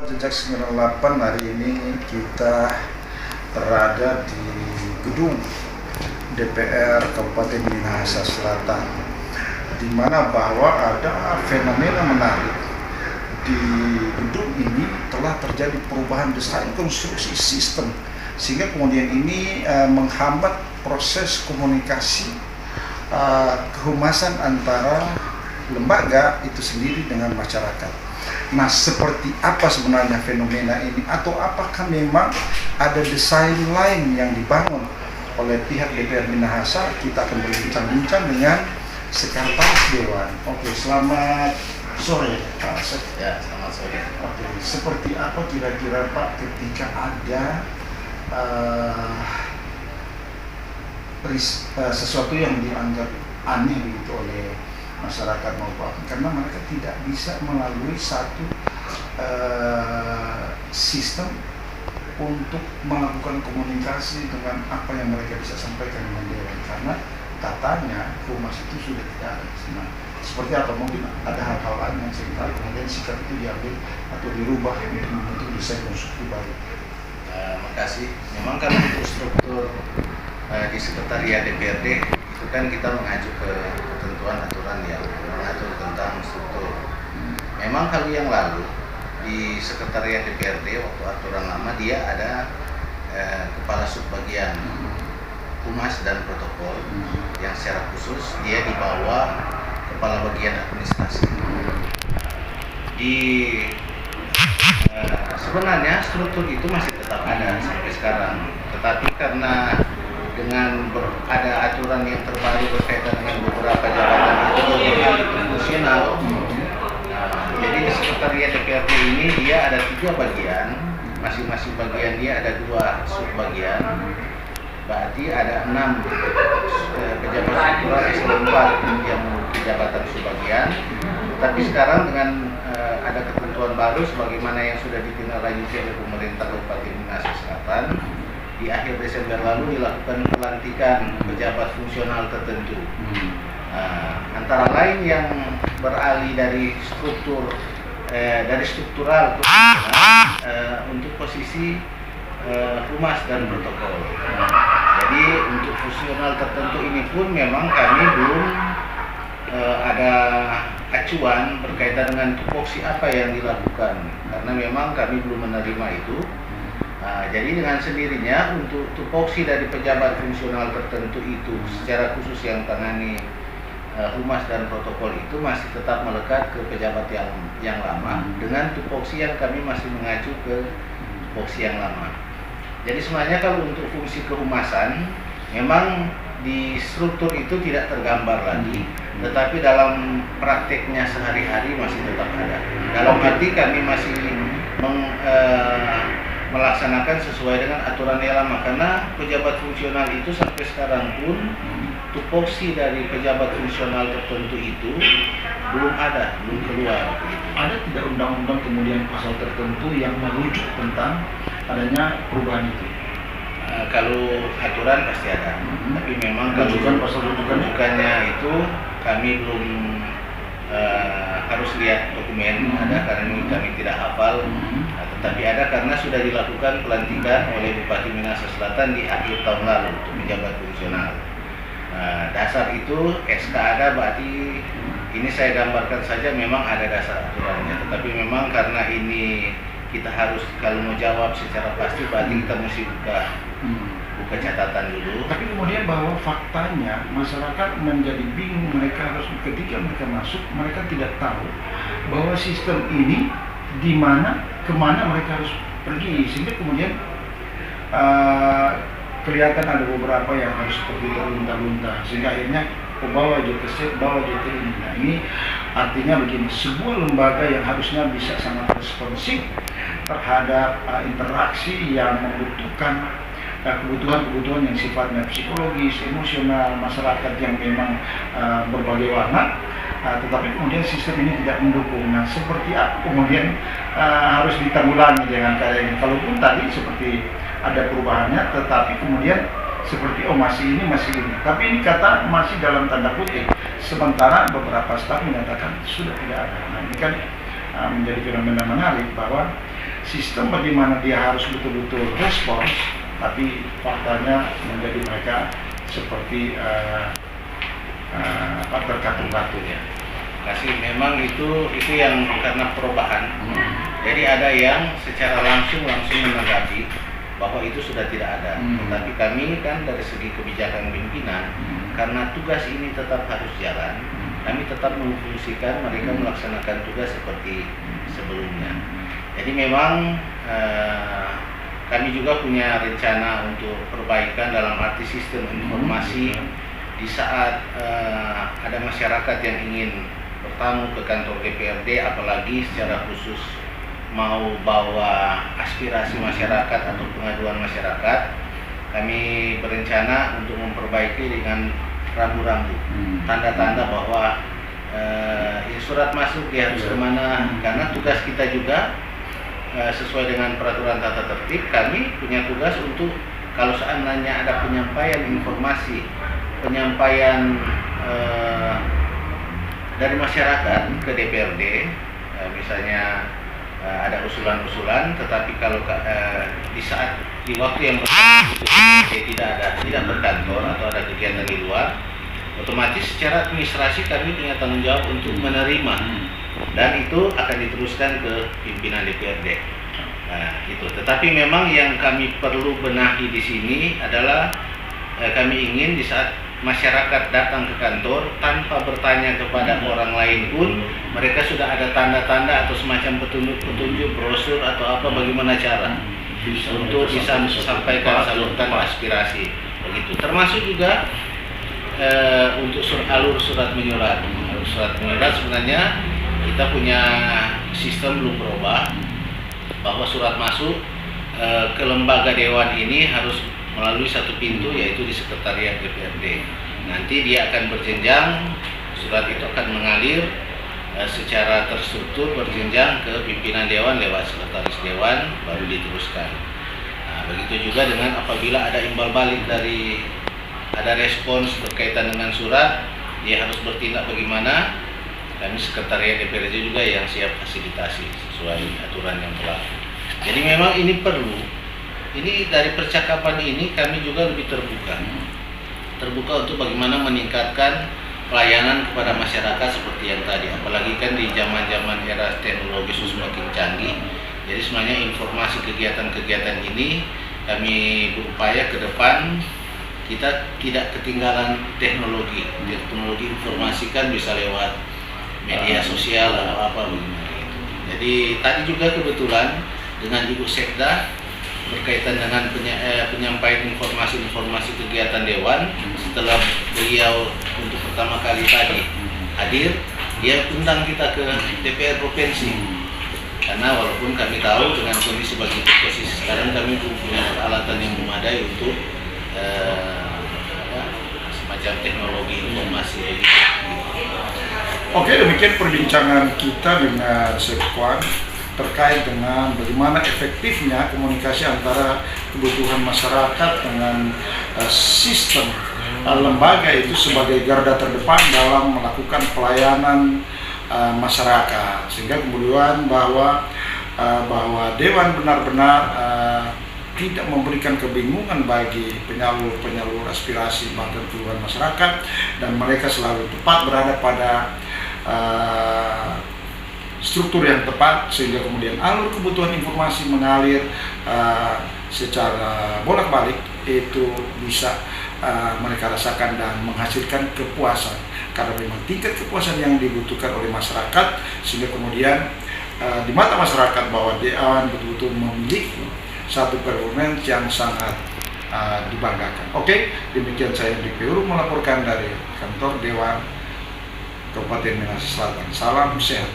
Jejak 98 hari ini kita berada di gedung DPR Kabupaten Minahasa Selatan, di mana bahwa ada fenomena menarik. Di gedung ini telah terjadi perubahan desain konstruksi sistem, sehingga kemudian ini menghambat proses komunikasi kehumasan antara lembaga itu sendiri dengan masyarakat. Nah, seperti apa sebenarnya fenomena ini, atau apakah memang ada desain lain yang dibangun oleh pihak DPR Minahasa? Kita akan berbincang-bincang dengan Sekretaris Dewan. Oke, selamat sore Pak. Ya, selamat sore. Oke, seperti apa kira-kira Pak ketika ada sesuatu yang dianggap aneh begitu oleh masyarakat maupun karena mereka tidak bisa melalui satu sistem untuk melakukan komunikasi dengan apa yang mereka bisa sampaikan dengan dewan, karena katanya humas itu sudah tidak ada. Nah, seperti apa? Mungkin ada hal-hal lain yang seringkali kemudian sikap itu diambil atau dirubah untuk membentuk desain konstruksi baru. Makasih. Memang kalau untuk struktur di sekretariat DPRD itu kan kita mengacu ke ketentuan aturan yang mengatur tentang struktur. Memang kalau yang lalu di sekretariat DPRD waktu aturan lama dia ada kepala subbagian humas dan protokol yang secara khusus dia di bawah kepala bagian administrasi. Di sebenarnya struktur itu masih tetap ada sampai sekarang, tetapi karena dengan ada aturan yang terbaru berkaitan dengan beberapa jabatan itu beralih fungsional. Jadi di sekretariat DPRD ini dia ada 3 bagian, masing-masing bagian dia ada 2 subbagian, berarti ada 6 pejabat struktural eselon 4 yang jabatan subbagian. Tapi sekarang dengan ada ketentuan baru sebagaimana yang sudah ditindaklanjuti oleh pemerintah Kabupaten Minahasa Selatan, di akhir Desember lalu dilakukan pelantikan pejabat fungsional tertentu. Antara lain yang beralih dari struktural ke untuk posisi humas dan protokol. Jadi untuk fungsional tertentu ini pun memang kami belum ada acuan berkaitan dengan tupoksi apa yang dilakukan, karena memang kami belum menerima itu. Jadi dengan sendirinya untuk tupoksi dari pejabat fungsional tertentu itu secara khusus yang tangani humas dan protokol itu masih tetap melekat ke pejabat yang lama, dengan tupoksi yang kami masih mengacu ke tupoksi yang lama. Jadi sebenarnya kalau untuk fungsi kehumasan memang di struktur itu tidak tergambar lagi, tetapi dalam prakteknya sehari-hari masih tetap ada. Dalam arti kami masih melaksanakan sesuai dengan aturan yang lama, karena pejabat fungsional itu sampai sekarang pun tupoksi dari pejabat fungsional tertentu itu belum keluar. Ada tidak undang-undang kemudian pasal tertentu yang merujuk tentang adanya perubahan itu? Kalau aturan pasti ada, tapi memang kalau pasal rujukannya itu kami belum harus lihat dokumen ada, karena kami tidak hafal. Tetapi ada karena sudah dilakukan pelantikan oleh Bupati Minahasa Selatan di akhir tahun lalu untuk pejabat fungsional. Dasar itu SK ada, berarti ini saya gambarkan saja, memang ada dasar aturannya. Tetapi memang karena ini kita harus kalau mau jawab secara pasti, berarti kita mesti buka catatan dulu. Tapi kemudian bahwa faktanya masyarakat menjadi bingung, mereka harus ketika mereka masuk mereka tidak tahu bahwa sistem ini di mana kemana mereka harus pergi, sehingga kemudian kelihatan ada beberapa yang harus pergi terlunta-lunta, sehingga akhirnya bawa JTC, bawa JT ini. Nah, ini artinya begini, sebuah lembaga yang harusnya bisa sangat responsif terhadap interaksi yang membutuhkan kebutuhan-kebutuhan yang sifatnya psikologis, emosional masyarakat yang memang berbagai warna, tetapi kemudian sistem ini tidak mendukung. Nah, seperti apa kemudian harus ditanggulangi dengan cara ini? Kalaupun tadi seperti ada perubahannya, tetapi kemudian seperti masih ini, tapi ini kata masih dalam tanda kutip, sementara beberapa staf menyatakan sudah tidak ada. Nah, ini kan menjadi fenomena menarik bahwa sistem bagaimana dia harus betul-betul respons, tapi faktanya menjadi mereka seperti terkatung-katung ya. Kasih memang itu yang karena perubahan. Jadi ada yang secara langsung menanggapi bahwa itu sudah tidak ada. Tetapi kami kan dari segi kebijakan pimpinan, karena tugas ini tetap harus jalan, kami tetap memfungsikan mereka melaksanakan tugas seperti sebelumnya. Jadi memang kami juga punya rencana untuk perbaikan dalam arti sistem informasi di saat ada masyarakat yang ingin bertamu ke kantor DPRD, apalagi secara khusus mau bawa aspirasi masyarakat atau pengaduan masyarakat. Kami berencana untuk memperbaiki dengan rambu-rambu, tanda-tanda bahwa surat masuk dia harus kemana, karena tugas kita juga sesuai dengan peraturan tata tertib. Kami punya tugas untuk kalau seandainya ada penyampaian informasi, penyampaian dari masyarakat ke DPRD, misalnya ada usulan-usulan, tetapi kalau di waktu yang bersamaan tidak berkantor atau ada kegiatan di luar, otomatis secara administrasi kami punya tanggung jawab untuk menerima, dan itu akan diteruskan ke pimpinan DPRD. Nah, itu. Tetapi memang yang kami perlu benahi di sini adalah kami ingin di saat masyarakat datang ke kantor tanpa bertanya kepada orang lain pun, mereka sudah ada tanda-tanda atau semacam petunjuk brosur atau apa bagaimana cara untuk bisa sampaikan salurkan aspirasi begitu. Termasuk juga untuk alur surat menyurat. Alur surat menyurat sebenarnya kita punya sistem belum berubah, bahwa surat masuk ke lembaga dewan ini harus melalui satu pintu, yaitu di sekretariat DPRD. Nanti dia akan berjenjang, surat itu akan mengalir secara terstruktur berjenjang ke pimpinan dewan lewat sekretaris dewan, baru diteruskan. Nah, begitu juga dengan apabila ada imbal balik dari ada respons berkaitan dengan surat, dia harus bertindak bagaimana. Kami sekretariat DPRD juga yang siap fasilitasi sesuai aturan yang berlaku. Jadi memang ini perlu. Ini dari percakapan ini kami juga lebih terbuka untuk bagaimana meningkatkan pelayanan kepada masyarakat seperti yang tadi. Apalagi kan di zaman-zaman era teknologi semakin canggih. Jadi sebenarnya informasi kegiatan-kegiatan ini kami berupaya ke depan kita tidak ketinggalan teknologi. Teknologi informasi kan bisa lewat media sosial atau apa begini. Jadi tadi juga kebetulan dengan Ibu Sekda berkaitan dengan penyampaian informasi kegiatan dewan, setelah beliau untuk pertama kali tadi hadir, dia undang kita ke DPR provinsi, karena walaupun kami tahu dengan kondisi posisi sekarang kami punya peralatan yang memadai untuk semacam teknologi informasi. Oke, demikian perbincangan kita dengan Sekwan terkait dengan bagaimana efektifnya komunikasi antara kebutuhan masyarakat dengan sistem lembaga itu sebagai garda terdepan dalam melakukan pelayanan masyarakat, sehingga kemudian bahwa Dewan benar-benar tidak memberikan kebingungan bagi penyalur aspirasi bahkan keluhan masyarakat, dan mereka selalu tepat berada pada struktur yang tepat, sehingga kemudian alur kebutuhan informasi mengalir secara bolak-balik itu bisa mereka rasakan dan menghasilkan kepuasan, karena memang tingkat kepuasan yang dibutuhkan oleh masyarakat, sehingga kemudian di mata masyarakat bahwa Dewan betul-betul memiliki satu performance yang sangat dibanggakan. Oke, demikian saya di Peuru melaporkan dari kantor Dewan Kabupaten Minahasa Selatan. Salam sehat.